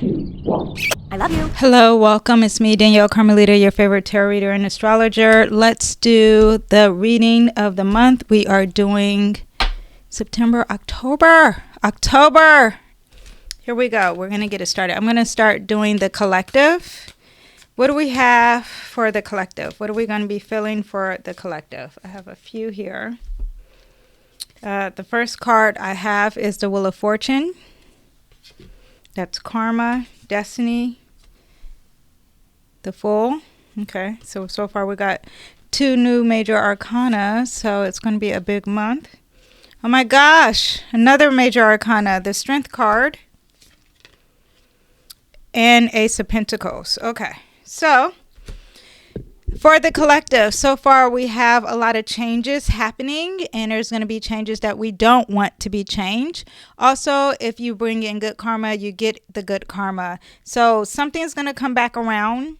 I love you. Hello, welcome. It's me, Danyell, Karma Leader, your favorite tarot reader and astrologer. Let's do the reading of the month. We are doing September, October. Here we go. We're going to get it started. I'm going to start doing the collective. What do we have for the collective? What are we going to be feeling for the collective? I have a few here. The first card I have is the Wheel of Fortune. That's karma, destiny, the Fool. Okay, so far we got 2 new major arcana, so it's going to be a big month. Oh my gosh, another major arcana, the Strength card, and Ace of Pentacles. Okay, so for the collective, so far we have a lot of changes happening, and there's going to be changes that we don't want to be changed. Also, if you bring in good karma, you get the good karma. So something's going to come back around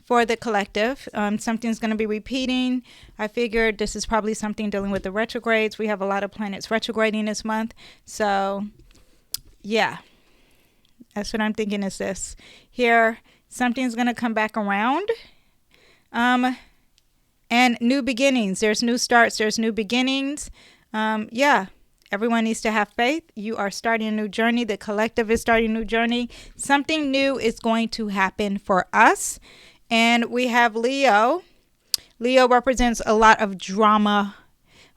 for the collective. Something's going to be repeating. I figured this is probably something dealing with the retrogrades. We have a lot of planets retrograding this month. So yeah, that's what I'm thinking is this. Here, something's going to come back around. And new beginnings. There's new starts. There's new beginnings. Yeah, everyone needs to have faith. You are starting a new journey. The collective is starting a new journey. Something new is going to happen for us. And we have Leo. Leo represents a lot of drama.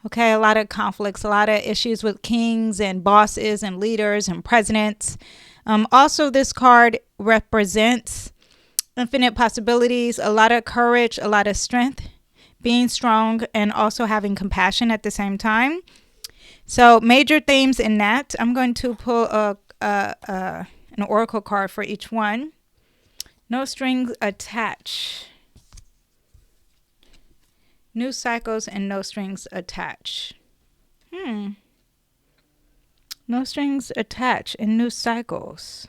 Okay, a lot of conflicts, a lot of issues with kings and bosses and leaders and presidents. Also, this card represents infinite possibilities, a lot of courage, a lot of strength, being strong, and also having compassion at the same time. So major themes in that. I'm going to pull an oracle card for each one. No strings attached. New cycles and no strings attached. No strings attached and new cycles.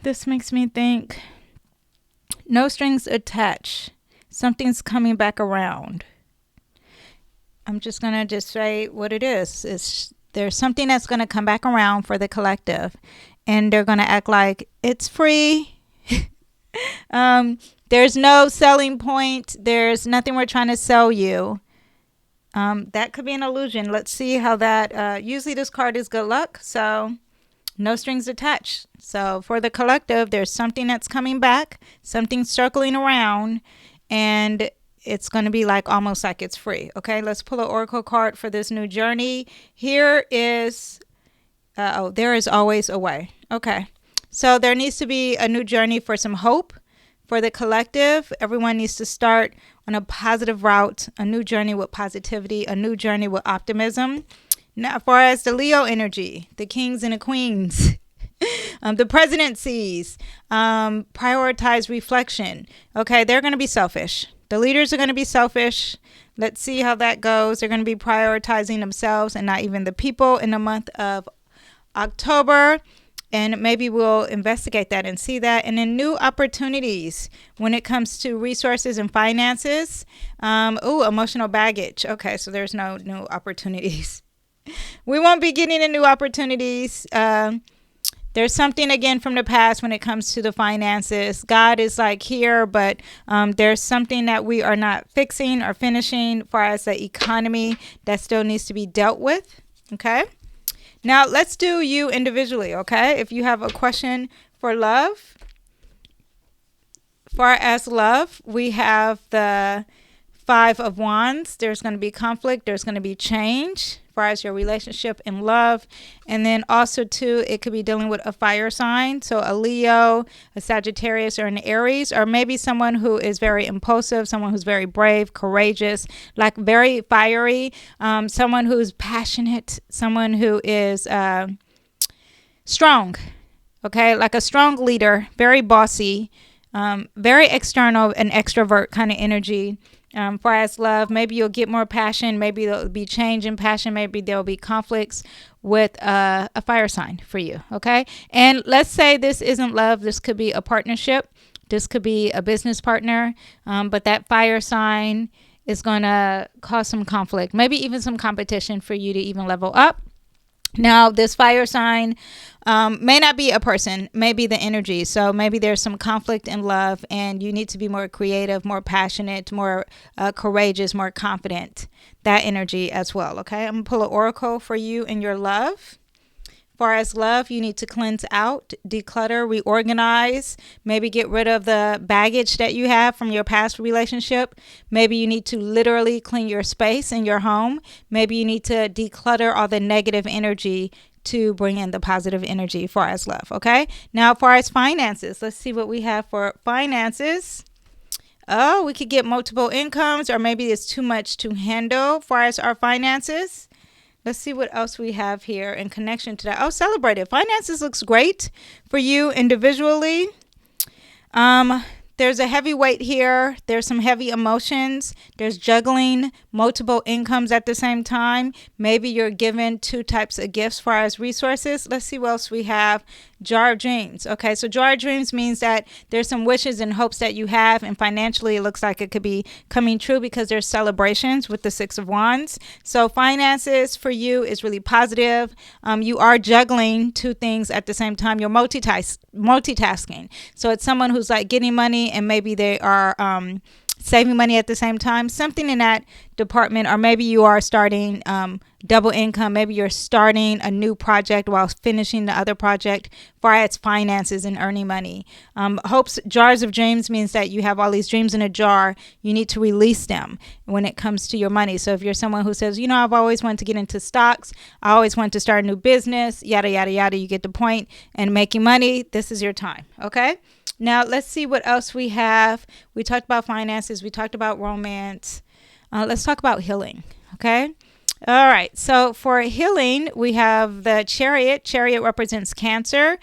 This makes me think, no strings attached. Something's coming back around. I'm just going to say what it is. There's something that's going to come back around for the collective. And they're going to act like it's free. There's no selling point. There's nothing we're trying to sell you. That could be an illusion. Let's see how that, usually this card is good luck. So no strings attached. So for the collective, there's something that's coming back, something circling around, and it's going to be like almost like it's free. Okay, let's pull an oracle card for this new journey. Here is, there is always a way. Okay, so there needs to be a new journey for some hope for the collective. Everyone needs to start on a positive route, a new journey with positivity, a new journey with optimism. Now, as far as the Leo energy, the kings and the queens, the presidencies, prioritize reflection. Okay, they're going to be selfish. The leaders are going to be selfish. Let's see how that goes. They're going to be prioritizing themselves and not even the people in the month of October. And maybe we'll investigate that and see that. And then new opportunities when it comes to resources and finances. Emotional baggage. Okay, so there's no new opportunities. We won't be getting the new opportunities. There's something again from the past when it comes to the finances. God is like here, but there's something that we are not fixing or finishing as far as the economy that still needs to be dealt with. Okay. Now let's do you individually. Okay. If you have a question for love, far as love, we have the 5 of Wands. There's going to be conflict. There's going to be change as far as your relationship and love. And then also too, it could be dealing with a fire sign. So a Leo, a Sagittarius, or an Aries, or maybe someone who is very impulsive, someone who's very brave, courageous, like very fiery, someone who's passionate, someone who is strong. Okay, like a strong leader, very bossy, very external, an extrovert kind of energy. Far as love, maybe you'll get more passion. Maybe there'll be change in passion. Maybe there'll be conflicts with a fire sign for you. Okay. And let's say this isn't love. This could be a partnership. This could be a business partner. But that fire sign is going to cause some conflict, maybe even some competition for you to even level up. Now, this fire sign May not be a person, maybe the energy. So maybe there's some conflict in love and you need to be more creative, more passionate, more courageous, more confident. That energy as well. Okay, I'm gonna pull an oracle for you in your love. Far as love, you need to cleanse out, declutter, reorganize, maybe get rid of the baggage that you have from your past relationship. Maybe you need to literally clean your space in your home. Maybe you need to declutter all the negative energy to bring in the positive energy far as love. Okay, now far as finances, let's see what we have for finances. Oh, we could get multiple incomes, or maybe it's too much to handle far as our finances. Let's see what else we have here in connection to that. Oh, celebrate it. Finances looks great for you individually. There's a heavy weight here. There's some heavy emotions. There's juggling multiple incomes at the same time. Maybe you're given two types of gifts as far as resources. Let's see what else we have. Jar of dreams. Okay, so jar of dreams means that there's some wishes and hopes that you have, and financially it looks like it could be coming true because there's celebrations with the Six of Wands. So finances for you is really positive. You are juggling two things at the same time. You're multitasking. So it's someone who's like getting money and maybe they are saving money at the same time, something in that department. Or maybe you are starting double income. Maybe you're starting a new project while finishing the other project, far as finances and earning money. Hopes, jars of dreams means that you have all these dreams in a jar. You need to release them when it comes to your money. So if you're someone who says, I've always wanted to get into stocks, I always want to start a new business, yada, yada, yada, you get the point, and making money, this is your time. Okay. Now, let's see what else we have. We talked about finances. We talked about romance. Let's talk about healing. Okay. All right. So for healing, we have the Chariot. Chariot represents Cancer.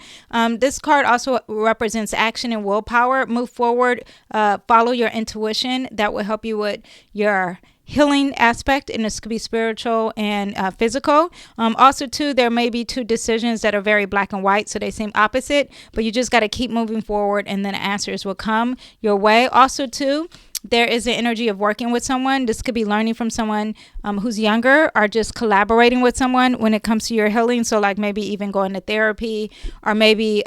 This card also represents action and willpower. Move forward. Follow your intuition. That will help you with your healing aspect, and this could be spiritual and physical. Also too, there may be two decisions that are very black and white, so they seem opposite, but you just got to keep moving forward and then answers will come your way. Also too, there is the energy of working with someone. This could be learning from someone who's younger, or just collaborating with someone when it comes to your healing. So like maybe even going to therapy, or maybe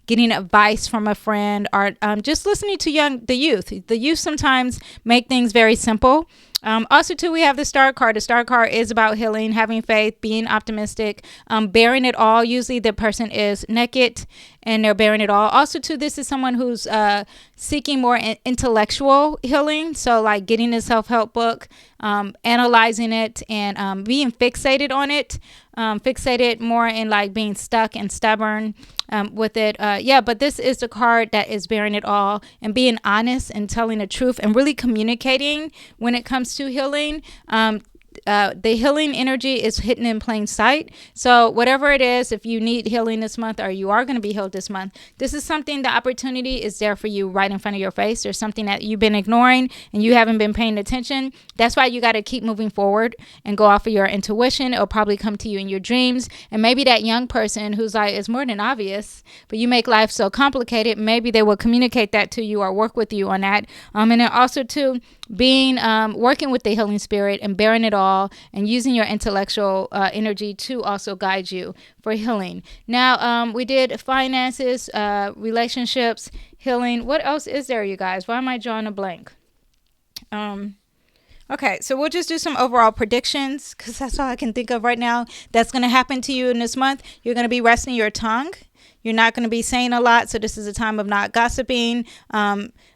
getting advice from a friend, or just listening to the youth. The youth sometimes make things very simple. Also too, we have the Star card. The Star card is about healing, having faith, being optimistic, bearing it all. Usually the person is naked and they're bearing it all. Also too, this is someone who's seeking more intellectual healing. So like getting a self-help book, analyzing it, and being fixated on it. Fixated more in like being stuck and stubborn with it. But this is the card that is bearing it all and being honest and telling the truth and really communicating when it comes to healing. The healing energy is hidden in plain sight. So whatever it is, if you need healing this month, or you are going to be healed this month, this is something, the opportunity is there for you right in front of your face. There's something that you've been ignoring and you haven't been paying attention. That's why you got to keep moving forward and go off of your intuition. It'll probably come to you in your dreams. And maybe that young person who's like, it's more than obvious, but you make life so complicated, maybe they will communicate that to you or work with you on that. And then also too, being working with the healing spirit and bearing it all, and using your intellectual energy to also guide you for healing. Now, we did finances, relationships, healing. What else is there, you guys? Why am I drawing a blank? Okay, so we'll just do some overall predictions, because that's all I can think of right now that's going to happen to you in this month. You're going to be resting your tongue. You're not going to be saying a lot, so this is a time of not gossiping.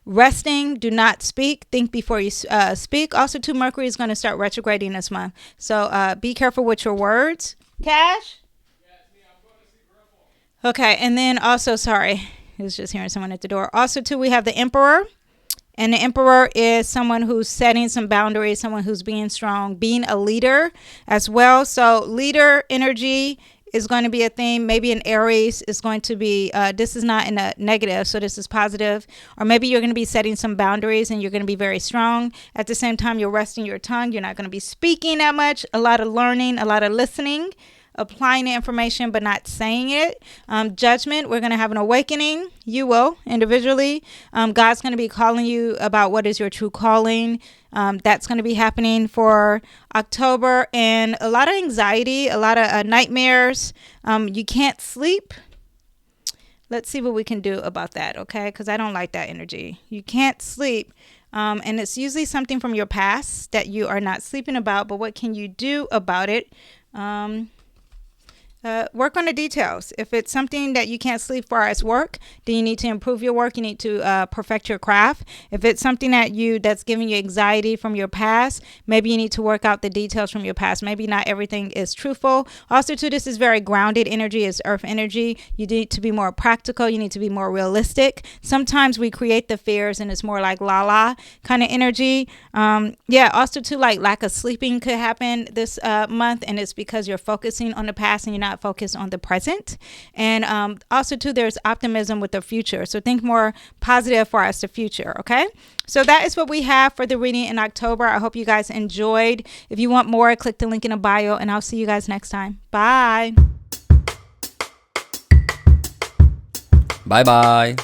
Resting, do not speak. Think before you speak. Also, too, Mercury is going to start retrograding this month, so be careful with your words. Cash? Okay, and then also, sorry, I was just hearing someone at the door. Also, too, we have the Emperor. And the Emperor is someone who's setting some boundaries, someone who's being strong, being a leader as well. So leader energy is going to be a theme. Maybe in Aries is going to be, this is not in a negative, so this is positive. Or maybe you're going to be setting some boundaries and you're going to be very strong. At the same time, you're resting your tongue. You're not going to be speaking that much. A lot of learning, a lot of listening. applying the information but not saying it. Judgment, we're going to have an awakening. You will individually. God's going to be calling you about what is your true calling. That's going to be happening for October. And a lot of anxiety, a lot of nightmares. You can't sleep. Let's see what we can do about that, okay? Because I don't like that energy. You can't sleep. And it's usually something from your past that you are not sleeping about. But what can you do about it? Work on the details. If it's something that you can't sleep for as work, then you need to improve your work. You need to perfect your craft. If it's something that's giving you anxiety from your past, maybe you need to work out the details from your past. Maybe not everything is truthful. Also, too, this is very grounded energy. It's earth energy. You need to be more practical. You need to be more realistic. Sometimes we create the fears and it's more like la kind of energy. Also, too, like lack of sleeping could happen this month, and it's because you're focusing on the past and you're not focused on the present. And also too, there's optimism with the future, so think more positive for us the future. Okay, so that is what we have for the reading in October. I hope you guys enjoyed. If you want more, click the link in the bio, and I'll see you guys next time. Bye Bye.